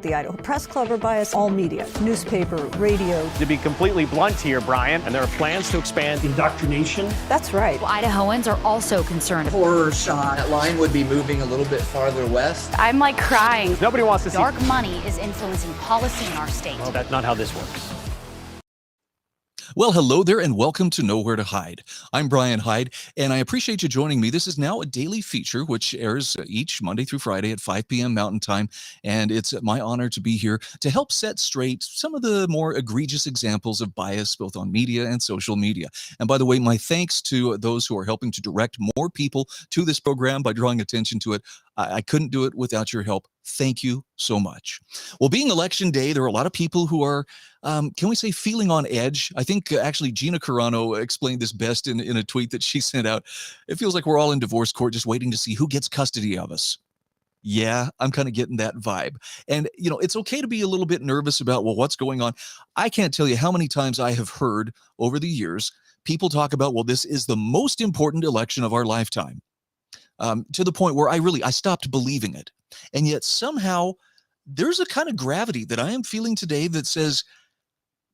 The Idaho Press Club are biased, all media, newspaper, radio. To be completely blunt here, Brian, and there are plans to expand indoctrination. That's right. Well, Idahoans are also concerned. Horror shot. That line would be moving a little bit farther west. I'm like crying. Nobody wants to see dark money is influencing policy in our state. Well, that's not how this works. Well, hello there and welcome to Nowhere to Hide. I'm Brian Hyde, and I appreciate you joining me. This is now a daily feature which airs each Monday through Friday at 5 p.m. Mountain Time, and it's my honor to be here to help set straight some of the more egregious examples of bias both on media and social media. And by the way, my thanks to those who are helping to direct more people to this program by drawing attention to it. I couldn't do it without your help. Thank you so much. Well, being election day, there are a lot of people who are, can we say, feeling on edge? I think actually Gina Carano explained this best in a tweet that she sent out. It feels like we're all in divorce court just waiting to see who gets custody of us. Yeah, I'm kind of getting that vibe. And, you know, it's okay to be a little bit nervous about, well, what's going on? I can't tell you how many times I have heard over the years people talk about, well, this is the most important election of our lifetime. To the point where I stopped believing it. And yet somehow there's a kind of gravity that I am feeling today that says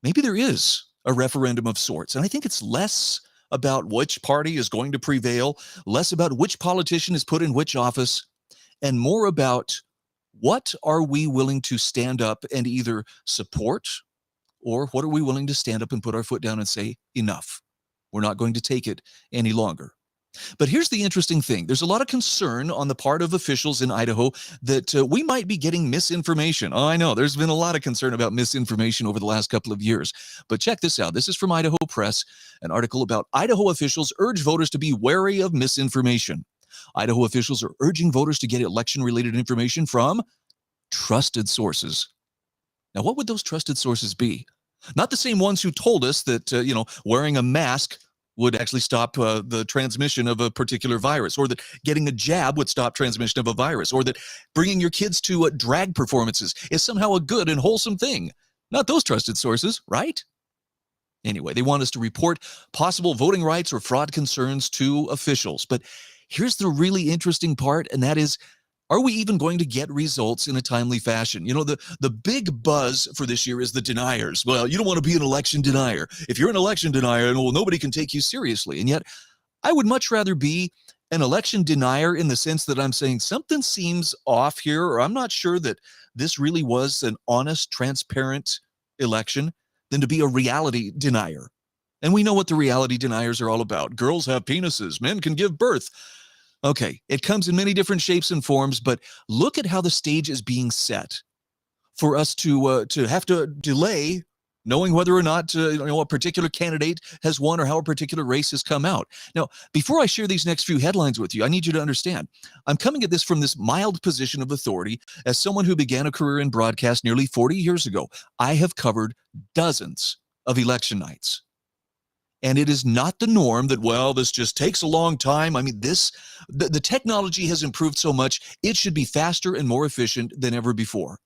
maybe there is a referendum of sorts. And I think it's less about which party is going to prevail, less about which politician is put in which office, and more about what are we willing to stand up and either support, or what are we willing to stand up and put our foot down and say, enough. We're not going to take it any longer. But here's the interesting thing. There's a lot of concern on the part of officials in Idaho that we might be getting misinformation. Oh, I know. There's been a lot of concern about misinformation over the last couple of years. But check this out. This is from Idaho Press, an article about Idaho officials urge voters to be wary of misinformation. Idaho officials are urging voters to get election-related information from trusted sources. Now, what would those trusted sources be? Not the same ones who told us that, wearing a mask would actually stop the transmission of a particular virus, or that getting a jab would stop transmission of a virus, or that bringing your kids to drag performances is somehow a good and wholesome thing. Not those trusted sources, right? Anyway, they want us to report possible voting rights or fraud concerns to officials. But here's the really interesting part, and that is, are we even going to get results in a timely fashion? You know, the big buzz for this year is the deniers. Well, you don't want to be an election denier. If you're an election denier, well, nobody can take you seriously. And yet, I would much rather be an election denier in the sense that I'm saying something seems off here, or I'm not sure that this really was an honest, transparent election, than to be a reality denier. And we know what the reality deniers are all about. Girls have penises. Men can give birth. Okay, it comes in many different shapes and forms, but look at how the stage is being set for us to have to delay knowing whether or not a particular candidate has won or how a particular race has come out. Now, before I share these next few headlines with you, I need you to understand, I'm coming at this from this mild position of authority as someone who began a career in broadcast nearly 40 years ago. I have covered dozens of election nights. And it is not the norm that, well, this just takes a long time. I mean, the technology has improved so much, it should be faster and more efficient than ever before.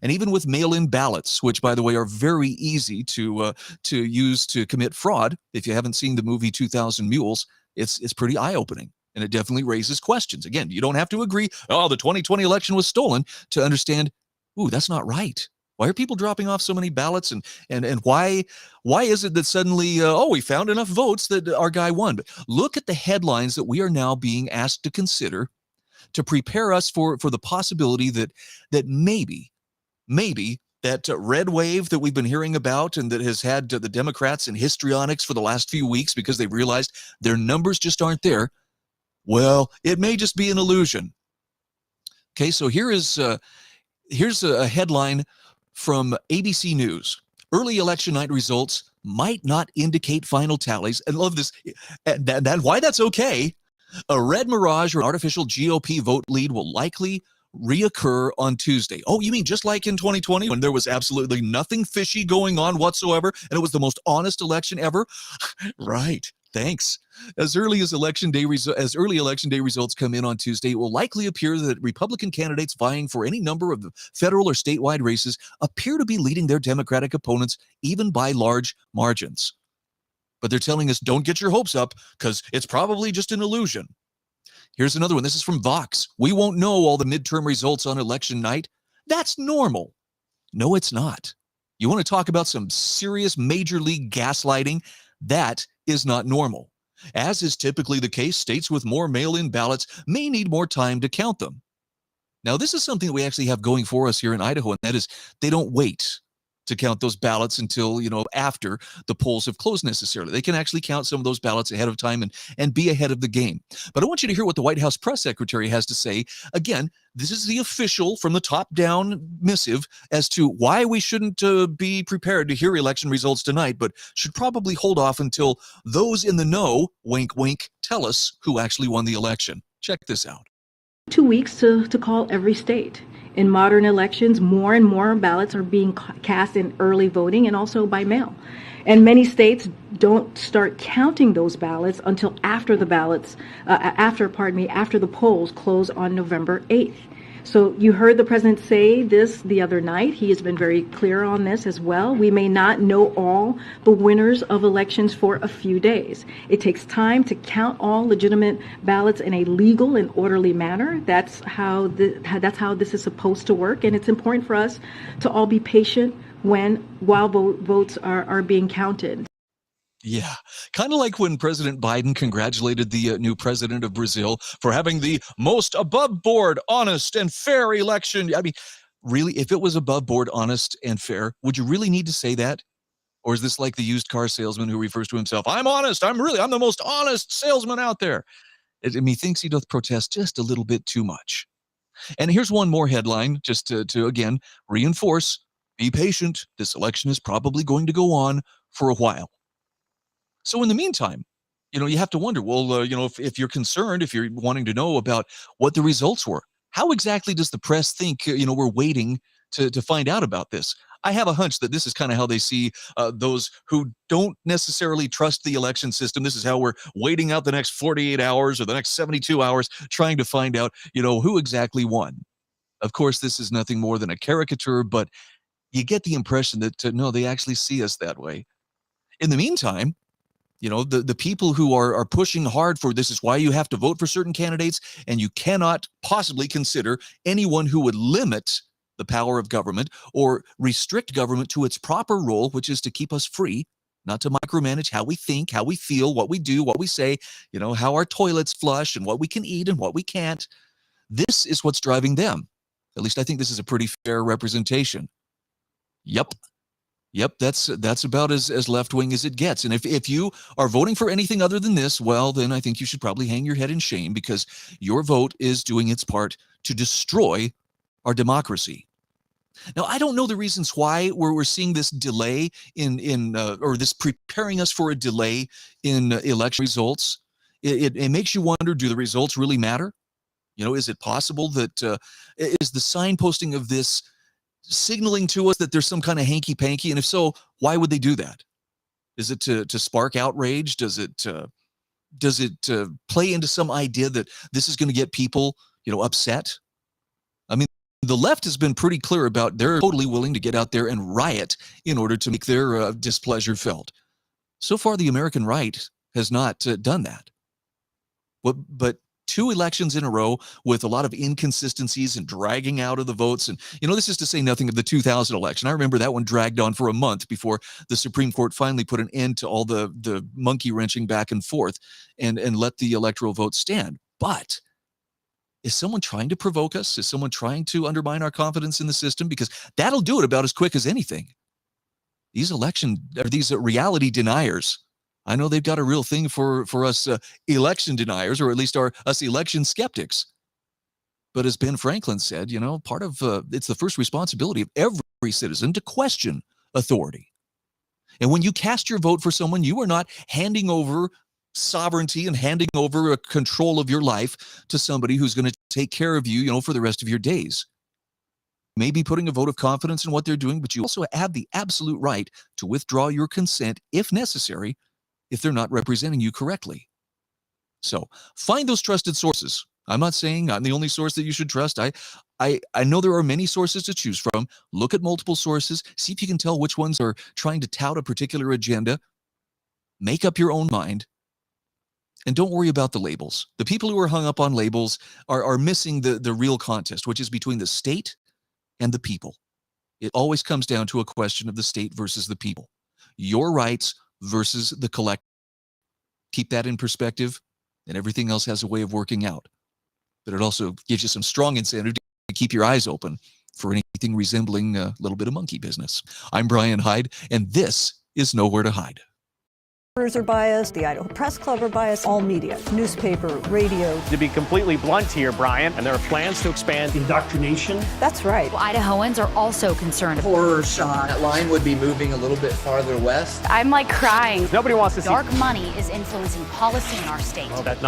And even with mail-in ballots, which, by the way, are very easy to use to commit fraud, if you haven't seen the movie 2000 Mules, it's pretty eye-opening. And it definitely raises questions. Again, you don't have to agree, oh, the 2020 election was stolen, to understand, ooh, that's not right. Why are people dropping off so many ballots, and why is it that suddenly, we found enough votes that our guy won? But look at the headlines that we are now being asked to consider to prepare us for the possibility that maybe that red wave that we've been hearing about and that has had the Democrats in histrionics for the last few weeks because they've realized their numbers just aren't there. Well, it may just be an illusion. Okay, so here's a headline from ABC News. Early election night results might not indicate final tallies. And love this. And why that's okay. A red mirage or artificial GOP vote lead will likely reoccur on Tuesday. Oh, you mean just like in 2020 when there was absolutely nothing fishy going on whatsoever and it was the most honest election ever? Right. Thanks. As early election day results come in on Tuesday, it will likely appear that Republican candidates vying for any number of the federal or statewide races appear to be leading their Democratic opponents even by large margins. But they're telling us don't get your hopes up because it's probably just an illusion. Here's another one. This is from Vox. We won't know all the midterm results on election night. That's normal. No, it's not. You want to talk about some serious major league gaslighting? That is not normal. As is typically the case, states with more mail-in ballots may need more time to count them. Now, this is something that we actually have going for us here in Idaho, and that is they don't wait to count those ballots until, after the polls have closed necessarily. They can actually count some of those ballots ahead of time and be ahead of the game. But I want you to hear what the White House press secretary has to say. Again, this is the official from the top down missive as to why we shouldn't be prepared to hear election results tonight, but should probably hold off until those in the know, wink, wink, tell us who actually won the election. Check this out. 2 weeks to call every state. In modern elections, more and more ballots are being cast in early voting and also by mail. And many states don't start counting those ballots until after the polls close on November 8th. So you heard the president say this the other night. He has been very clear on this as well. We may not know all the winners of elections for a few days. It takes time to count all legitimate ballots in a legal and orderly manner. That's how this is supposed to work, and it's important for us to all be patient while votes are being counted. Yeah, kind of like when President Biden congratulated the new president of Brazil for having the most above board, honest, and fair election. I mean, really, if it was above board, honest, and fair, would you really need to say that? Or is this like the used car salesman who refers to himself, I'm honest, I'm the most honest salesman out there? Methinks he doth protest just a little bit too much. And here's one more headline, just to again, reinforce, be patient. This election is probably going to go on for a while. So in the meantime, you have to wonder, well, if you're concerned, if you're wanting to know about what the results were, how exactly does the press think, we're waiting to find out about this? I have a hunch that this is kind of how they see those who don't necessarily trust the election system. This is how we're waiting out the next 48 hours or the next 72 hours, trying to find out, who exactly won. Of course, this is nothing more than a caricature, but you get the impression that, no, they actually see us that way. In the meantime, the people who are pushing hard for this is why you have to vote for certain candidates, and you cannot possibly consider anyone who would limit the power of government or restrict government to its proper role, which is to keep us free, not to micromanage how we think, how we feel, what we do, what we say, how our toilets flush and what we can eat and what we can't. This is what's driving them. At least I think this is a pretty fair representation. Yep, that's about as left-wing as it gets. And if you are voting for anything other than this, well, then I think you should probably hang your head in shame, because your vote is doing its part to destroy our democracy. Now, I don't know the reasons why we're seeing this delay or this preparing us for a delay in election results. It makes you wonder, do the results really matter? Is it possible that is the signposting of this signaling to us that there's some kind of hanky-panky? And if so, why would they do that? Is it to spark outrage? Does it play into some idea that this is going to get people, upset? I mean, the left has been pretty clear about they're totally willing to get out there and riot in order to make their displeasure felt. So far, the American right has not done that. But 2 elections in a row with a lot of inconsistencies and dragging out of the votes. And, this is to say nothing of the 2000 election. I remember that one dragged on for a month before the Supreme Court finally put an end to all the monkey wrenching back and forth and let the electoral vote stand. But is someone trying to provoke us? Is someone trying to undermine our confidence in the system? Because that'll do it about as quick as anything. These reality deniers, I know they've got a real thing for us election deniers, or at least us election skeptics. But as Ben Franklin said, part of it's the first responsibility of every citizen to question authority. And when you cast your vote for someone, you are not handing over sovereignty and handing over a control of your life to somebody who's going to take care of you, for the rest of your days. Maybe putting a vote of confidence in what they're doing, but you also have the absolute right to withdraw your consent if necessary, if they're not representing you correctly. So find those trusted sources. I'm not saying I'm the only source that you should trust. I know there are many sources to choose from. Look at multiple sources. See if you can tell which ones are trying to tout a particular agenda. Make up your own mind. And don't worry about the labels. The people who are hung up on labels are missing the real contest, which is between the state and the people. It always comes down to a question of the state versus the people. Your rights versus the collective. Keep that in perspective, and everything else has a way of working out. But it also gives you some strong incentive to keep your eyes open for anything resembling a little bit of monkey business. I'm Brian Hyde, and this is Nowhere to Hide. Reporters are biased, the Idaho Press Club are biased, all media, newspaper, radio. To be completely blunt here, Brian, and there are plans to expand Indoctrination. That's right. Idahoans are also concerned. Horror shot. That line would be moving a little bit farther west. I'm like crying. Nobody wants to see Dark money is influencing policy in our state. that